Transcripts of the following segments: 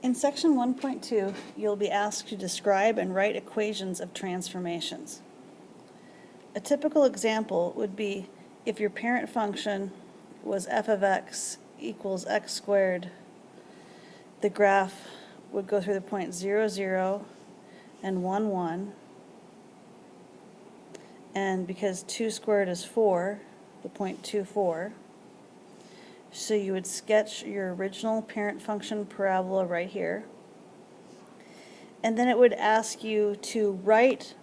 In section 1.2, you'll be asked to describe and write equations of transformations. A typical example would be if your parent function was f of x equals x squared, the graph would go through the points 0, 0, and 1, 1. And because 2 squared is 4, the point 2, 4. So you would sketch your original parent function parabola right here. And then it would ask you to write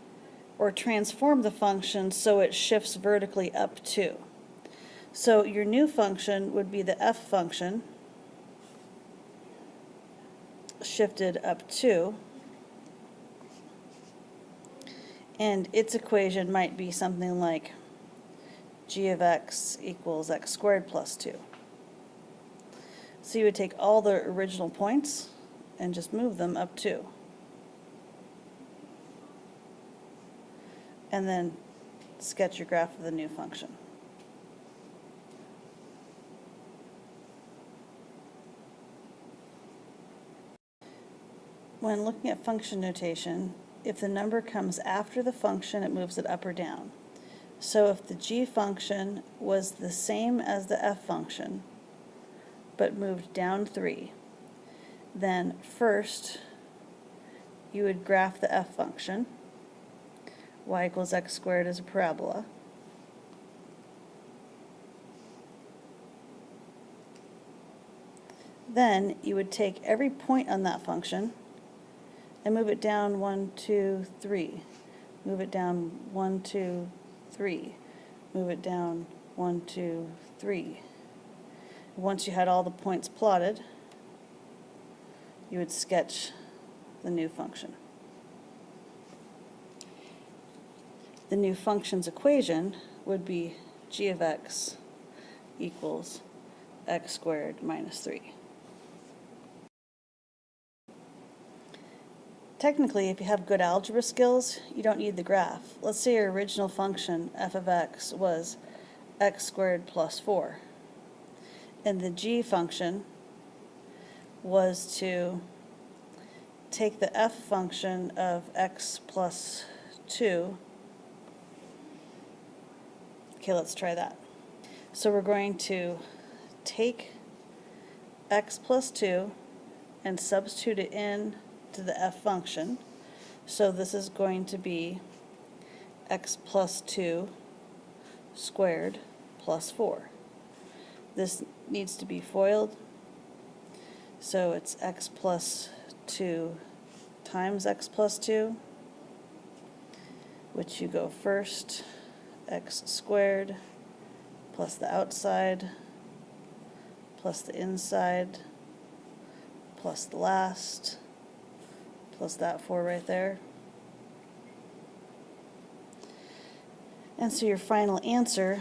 or transform the function so it shifts vertically up 2. So your new function would be the f function shifted up 2. And its equation might be something like g of x equals x squared plus 2. So you would take all the original points and just move them up 2. And then sketch your graph of the new function. When looking at function notation, if the number comes after the function, it moves it up or down. So if the g function was the same as the f function, but moved down 3, then first you would graph the f function. Y equals x squared is a parabola. Then you would take every point on that function and move it down 1, 2, 3. Move it down 1, 2, 3. Move it down 1, 2, 3. Once you had all the points plotted, you would sketch the new function. The new function's equation would be g of x equals x squared minus 3. Technically, if you have good algebra skills, you don't need the graph. Let's say your original function, f of x, was x squared plus 4. And the g function was to take the f function of x plus 2. Okay, let's try that. So we're going to take x plus 2 and substitute it in to the f function. So this is going to be x plus 2 squared plus 4. This needs to be FOILed, so it's x plus 2 times x plus 2, which you go first, x squared plus the outside plus the inside plus the last plus that 4 right there. And so your final answer,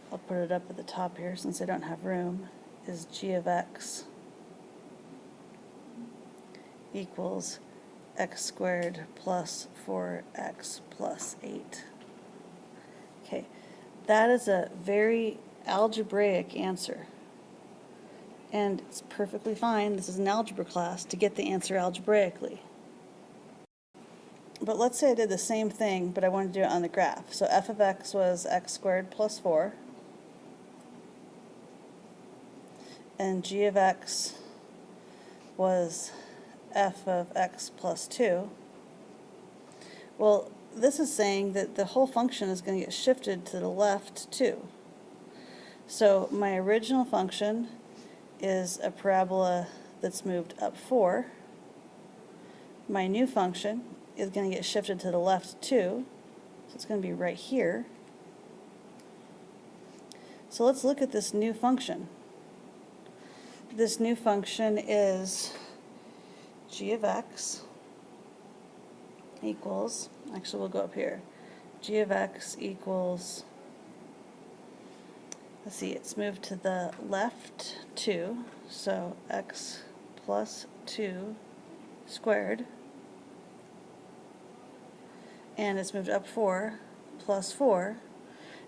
I'll put it up at the top here since I don't have room, is g of x equals x squared plus 4x plus 8. Okay, that is a very algebraic answer. And it's perfectly fine, this is an algebra class, to get the answer algebraically. But let's say I did the same thing, but I wanted to do it on the graph. So f of x was x squared plus 4. And g of x was f of x plus 2. Well, this is saying that the whole function is going to get shifted to the left too. So my original function is a parabola that's moved up 4. My new function is going to get shifted to the left too, so it's going to be right here. So let's look at this new function. This new function is g of x equals, actually we'll go up here, g of x equals, let's see, it's moved to the left 2, so x plus 2 squared, and it's moved up 4 plus 4,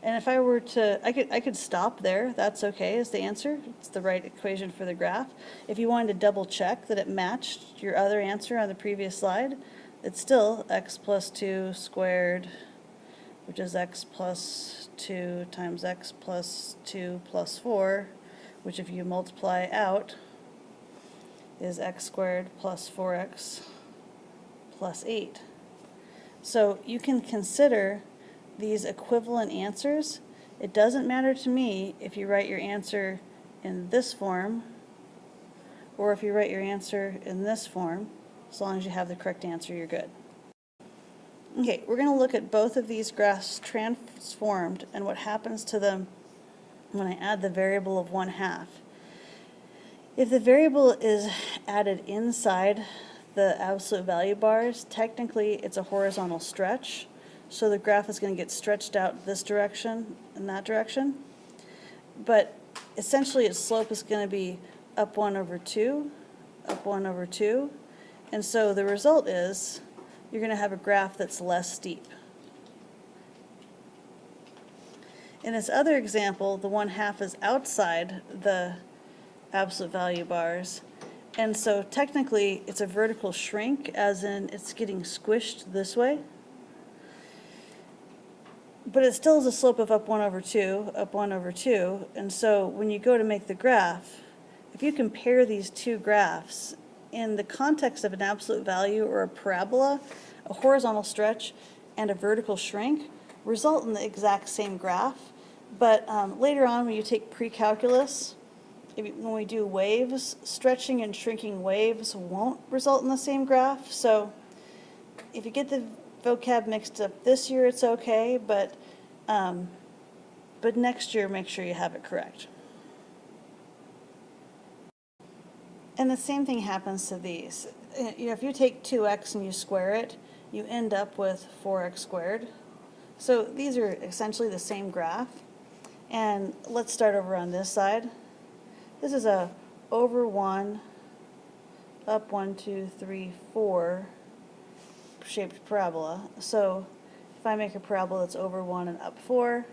And if I were to, I could stop there, that's okay is the answer. It's the right equation for the graph. If you wanted to double check that it matched your other answer on the previous slide, it's still x plus 2 squared, which is x plus 2 times x plus 2 plus 4, which if you multiply out is x squared plus 4x plus 8. So you can consider these equivalent answers. It doesn't matter to me if you write your answer in this form or if you write your answer in this form. As long as you have the correct answer, you're good. Okay, we're going to look at both of these graphs transformed and what happens to them when I add the variable of 1/2. If the variable is added inside the absolute value bars, technically it's a horizontal stretch. So the graph is going to get stretched out this direction and that direction. But essentially its slope is going to be up 1 over 2, up 1 over 2. And so the result is you're going to have a graph that's less steep. In this other example, the 1/2 is outside the absolute value bars. And so technically it's a vertical shrink, as in it's getting squished this way. But it still is a slope of up 1 over 2, up 1 over 2. And so when you go to make the graph, if you compare these two graphs in the context of an absolute value or a parabola, a horizontal stretch and a vertical shrink result in the exact same graph. But later on when you take pre-calculus, when we do waves, stretching and shrinking waves won't result in the same graph. So if you get the vocab mixed up this year, it's okay, but next year, make sure you have it correct. And the same thing happens to these. You know, if you take 2x and you square it, you end up with 4x squared. So these are essentially the same graph. And let's start over on this side. This is a over 1, up 1, 2, 3, 4 shaped parabola. So if I make a parabola that's over 1 and up 4,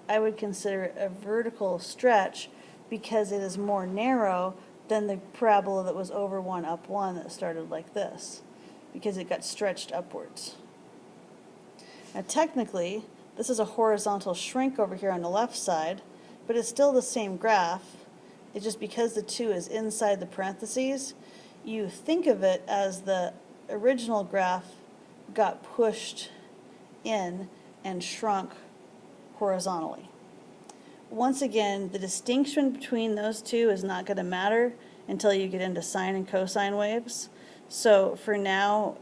I would consider it a vertical stretch because it is more narrow than the parabola that was over 1, up 1 that started like this, because it got stretched upwards. Now technically, this is a horizontal shrink over here on the left side, but it's still the same graph. It's just because the 2 is inside the parentheses, you think of it as the original graph got pushed in and shrunk horizontally. Once again, the distinction between those two is not going to matter until you get into sine and cosine waves. So for now,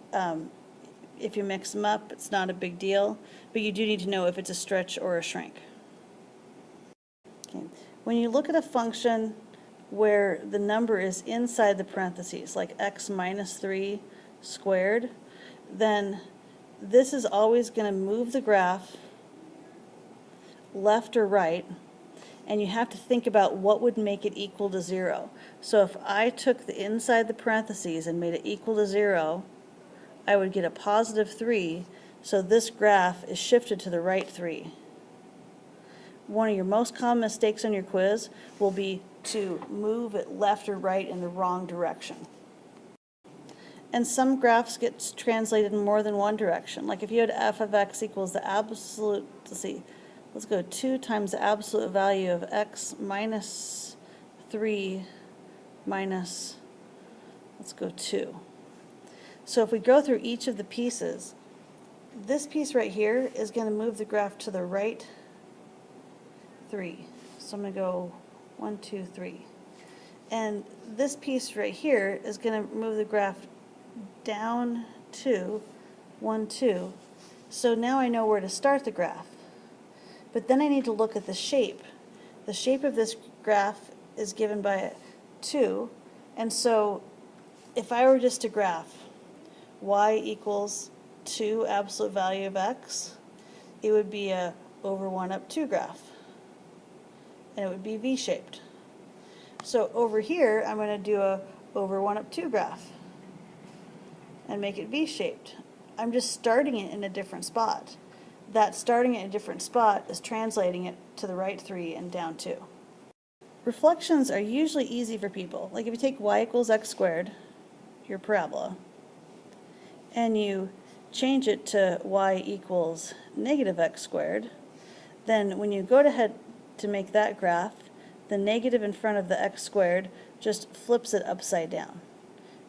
if you mix them up, it's not a big deal, but you do need to know if it's a stretch or a shrink. Okay. When you look at a function where the number is inside the parentheses, like x minus 3 squared, then this is always going to move the graph left or right, and you have to think about what would make it equal to 0. So if I took the inside the parentheses and made it equal to 0, I would get a positive 3, so this graph is shifted to the right 3. One of your most common mistakes on your quiz will be to move it left or right in the wrong direction. And some graphs get translated in more than one direction. Like if you had f of x equals the absolute, let's go 2 times the absolute value of x minus 3 minus, let's go 2. So if we go through each of the pieces, this piece right here is going to move the graph to the right 3. So I'm going to go 1, 2, 3. And this piece right here is going to move the graph down 2, 1, 2. So now I know where to start the graph. But then I need to look at the shape. The shape of this graph is given by 2. And so if I were just to graph y equals 2 absolute value of x, it would be a over 1 up 2 graph. And it would be V-shaped. So over here, I'm going to do a over 1 up 2 graph and make it V-shaped. I'm just starting it in a different spot. that starting at a different spot is translating it to the right 3 and down 2. Reflections are usually easy for people. Like if you take y equals x squared, your parabola, and you change it to y equals negative x squared, then when you go ahead to make that graph, the negative in front of the x squared just flips it upside down.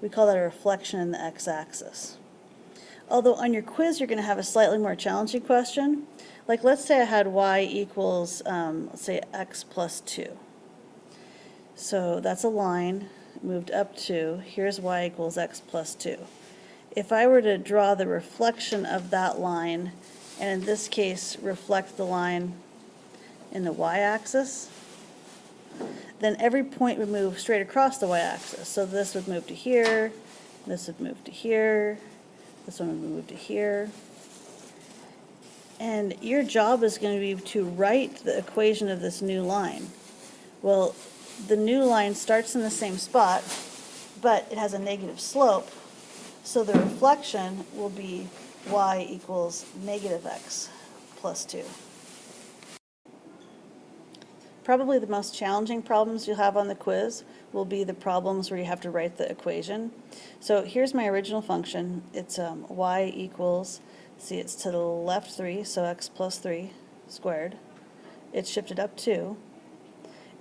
We call that a reflection in the x-axis. Although on your quiz you're going to have a slightly more challenging question. Like let's say I had y equals, let's say x plus 2. So that's a line moved up 2. Here's y equals x plus 2. If I were to draw the reflection of that line, and in this case reflect the line in the y-axis, then every point would move straight across the y-axis. So this would move to here, this would move to here, this one would move to here. And your job is going to be to write the equation of this new line. Well, the new line starts in the same spot, but it has a negative slope, so the reflection will be y equals negative x plus 2. Probably the most challenging problems you'll have on the quiz will be the problems where you have to write the equation. So here's my original function. It's y equals, see it's to the left 3, so x plus 3 squared. It's shifted up 2.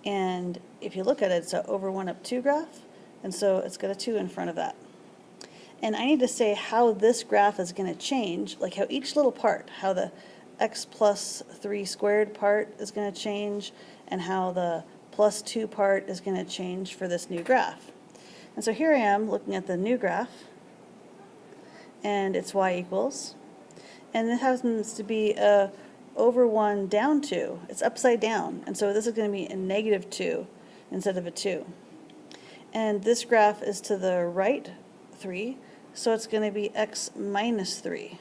And if you look at it, it's an over 1 up 2 graph, and so it's got a 2 in front of that. And I need to say how this graph is going to change, like how each little part, how the x plus 3 squared part is going to change, and how the plus 2 part is going to change for this new graph. And so here I am looking at the new graph, and it's y equals, and it happens to be a over 1 down 2. It's upside down, and so this is going to be a negative 2 instead of a 2. And this graph is to the right 3, so it's going to be x minus 3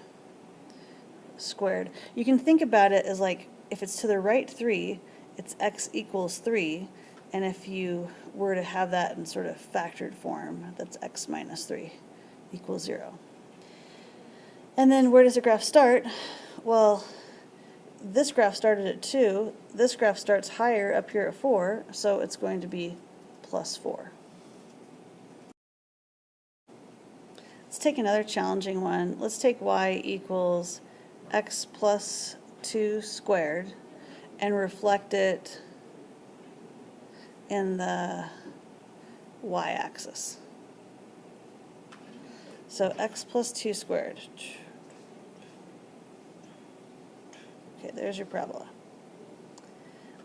squared. You can think about it as like if it's to the right 3, it's x equals 3, and if you were to have that in sort of factored form, that's x minus 3 equals 0. And then where does the graph start? Well, this graph started at 2, this graph starts higher up here at 4, so it's going to be plus 4. Let's take another challenging one. Let's take y equals x plus 2 squared and reflect it in the y-axis. So x plus 2 squared. Okay, there's your parabola.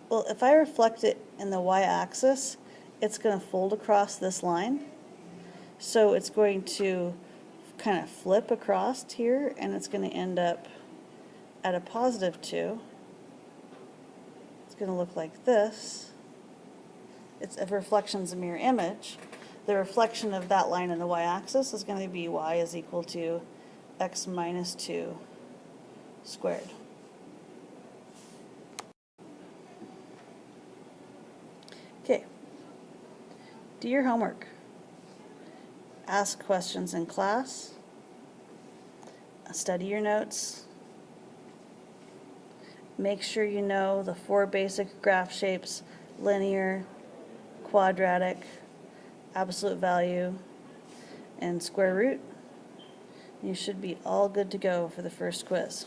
Well, if I reflect it in the y-axis, it's going to fold across this line. So it's going to kind of flip across here, and it's going to end up at a positive 2. It's going to look like this. It's a reflection's a mirror image. The reflection of that line in the y-axis is going to be y is equal to x minus 2 squared. Okay, do your homework. Ask questions in class. Study your notes. Make sure you know the 4 basic graph shapes: linear, quadratic, absolute value, and square root. You should be all good to go for the first quiz.